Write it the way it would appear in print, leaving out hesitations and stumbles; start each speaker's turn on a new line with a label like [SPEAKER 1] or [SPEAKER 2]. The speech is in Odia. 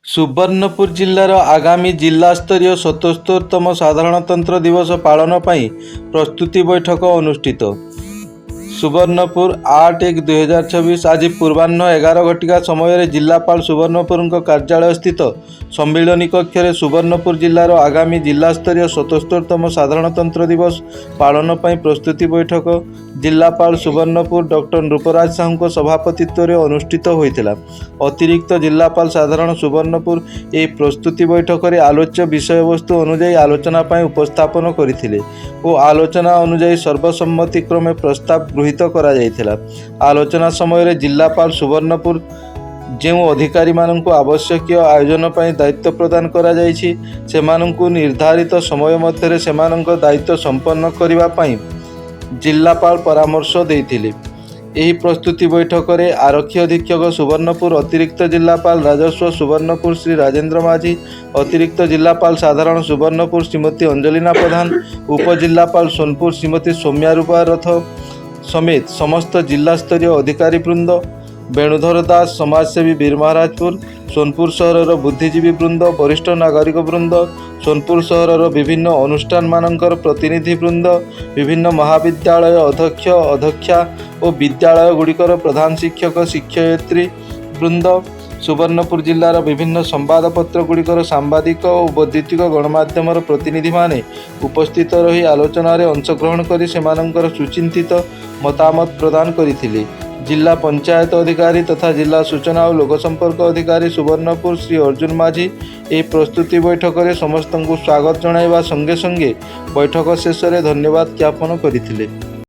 [SPEAKER 1] ସୁବର୍ଣ୍ଣପୁର ଜିଲ୍ଲାର ଆଗାମୀ ଜିଲ୍ଲାସ୍ତରୀୟ 77ତମ ସାଧାରଣତନ୍ତ୍ର ଦିବସ ପାଳନ ପାଇଁ ପ୍ରସ୍ତୁତି ବୈଠକ ଅନୁଷ୍ଠିତ। ସୁବର୍ଣ୍ଣପୁର 8/1/2024 ଆଜି ପୂର୍ବାହ୍ନ 11 ଘଟିକା ସମୟରେ ଜିଲ୍ଲାପାଳ ସୁବର୍ଣ୍ଣପୁରଙ୍କ କାର୍ଯ୍ୟାଳୟ ସ୍ଥିତ ସମ୍ମିଳନୀ କକ୍ଷରେ ସୁବର୍ଣ୍ଣପୁର ଜିଲ୍ଲାର ଆଗାମୀ ଜିଲ୍ଲାସ୍ତରୀୟ 77ତମ ସାଧାରଣତନ୍ତ୍ର ଦିବସ ପାଳନ ପାଇଁ ପ୍ରସ୍ତୁତି ବୈଠକ ଜିଲ୍ଲାପାଳ ସୁବର୍ଣ୍ଣପୁର ଡକ୍ଟର ନୃପରାଜ ସାହୁଙ୍କ ସଭାପତିତ୍ୱରେ ଅନୁଷ୍ଠିତ ହୋଇଥିଲା। ଅତିରିକ୍ତ ଜିଲ୍ଲାପାଳ ସାଧାରଣ ସୁବର୍ଣ୍ଣପୁର ଏହି ପ୍ରସ୍ତୁତି ବୈଠକରେ ଆଲୋଚ୍ୟ ବିଷୟବସ୍ତୁ ଅନୁଯାୟୀ ଆଲୋଚନା ପାଇଁ ଉପସ୍ଥାପନ କରିଥିଲେ ଓ ଆଲୋଚନା ଅନୁଯାୟୀ ସର୍ବସମ୍ମତିକ୍ରମେ ପ୍ରସ୍ତାବ ଗୃହୀତ କରାଯାଇଥିଲା। ଆଲୋଚନା ସମୟରେ ଜିଲ୍ଲାପାଳ ସୁବର୍ଣ୍ଣପୁର ଯେଉଁ ଅଧିକାରୀମାନଙ୍କୁ ଆବଶ୍ୟକୀୟ ଆୟୋଜନ ପାଇଁ ଦାୟିତ୍ୱ ପ୍ରଦାନ କରାଯାଇଛି ସେମାନଙ୍କୁ ନିର୍ଦ୍ଧାରିତ ସମୟ ମଧ୍ୟରେ ସେମାନଙ୍କ ଦାୟିତ୍ୱ ସମ୍ପନ୍ନ କରିବା ପାଇଁ ଜିଲ୍ଲାପାଳ ପରାମର୍ଶ ଦେଇଥିଲେ। ଏହି ପ୍ରସ୍ତୁତି ବୈଠକରେ ଆରକ୍ଷୀ ଅଧୀକ୍ଷକ ସୁବର୍ଣ୍ଣପୁର, ଅତିରିକ୍ତ ଜିଲ୍ଲାପାଳ ରାଜସ୍ୱ ସୁବର୍ଣ୍ଣପୁର ଶ୍ରୀ ରାଜେନ୍ଦ୍ର ମାଝୀ, ଅତିରିକ୍ତ ଜିଲ୍ଲାପାଳ ସାଧାରଣ ସୁବର୍ଣ୍ଣପୁର ଶ୍ରୀମତୀ ଅଞ୍ଜଲିନା ପ୍ରଧାନ, ଉପଜିଲ୍ଲାପାଳ ସୋନପୁର ଶ୍ରୀମତୀ ସୌମ୍ୟା ରୂପା ରଥ ସमेତ ସମସ୍ତ ଜିଲ୍ଲାସ୍ତରୀୟ ଅଧିକାରୀବୃନ୍ଦ, ବେଣୁଧର ଦାସ ସମାଜସେବୀ ବୀରମହାରାଜପୁର, ସୋନପୁର ସହରର ବୁଦ୍ଧିଜୀବୀ ବୃନ୍ଦ, ବରିଷ୍ଠ ନାଗରିକ ବୃନ୍ଦ, ସୋନପୁର ସହରର ବିଭିନ୍ନ ଅନୁଷ୍ଠାନମାନଙ୍କର ପ୍ରତିନିଧି ବୃନ୍ଦ, ବିଭିନ୍ନ ମହାବିଦ୍ୟାଳୟ ଅଧ୍ୟକ୍ଷ ଅଧ୍ୟକ୍ଷା ଓ ବିଦ୍ୟାଳୟଗୁଡ଼ିକର ପ୍ରଧାନ ଶିକ୍ଷକ ଶିକ୍ଷୟିତ୍ରୀ ବୃନ୍ଦ, ସୁବର୍ଣ୍ଣପୁର ଜିଲ୍ଲାର ବିଭିନ୍ନ ସମ୍ବାଦପତ୍ରଗୁଡ଼ିକର ସାମ୍ବାଦିକ ଓ ବୈଦ୍ୟୁତିକ ଗଣମାଧ୍ୟମର ପ୍ରତିନିଧିମାନେ ଉପସ୍ଥିତ ରହି ଆଲୋଚନାରେ ଅଂଶଗ୍ରହଣ କରି ସେମାନଙ୍କର ସୁଚିନ୍ତିତ ମତାମତ ପ୍ରଦାନ କରିଥିଲେ। ଜିଲ୍ଲା ପଞ୍ଚାୟତ ଅଧିକାରୀ ତଥା ଜିଲ୍ଲା ସୂଚନା ଓ ଲୋକସମ୍ପର୍କ ଅଧିକାରୀ ସୁବର୍ଣ୍ଣପୁର ଶ୍ରୀ ଅର୍ଜୁନ ମାଝୀ ଏହି ପ୍ରସ୍ତୁତି ବୈଠକରେ ସମସ୍ତଙ୍କୁ ସ୍ୱାଗତ ଜଣାଇବା ସଙ୍ଗେ ସଙ୍ଗେ ବୈଠକ ଶେଷରେ ଧନ୍ୟବାଦ ଜ୍ଞାପନ କରିଥିଲେ।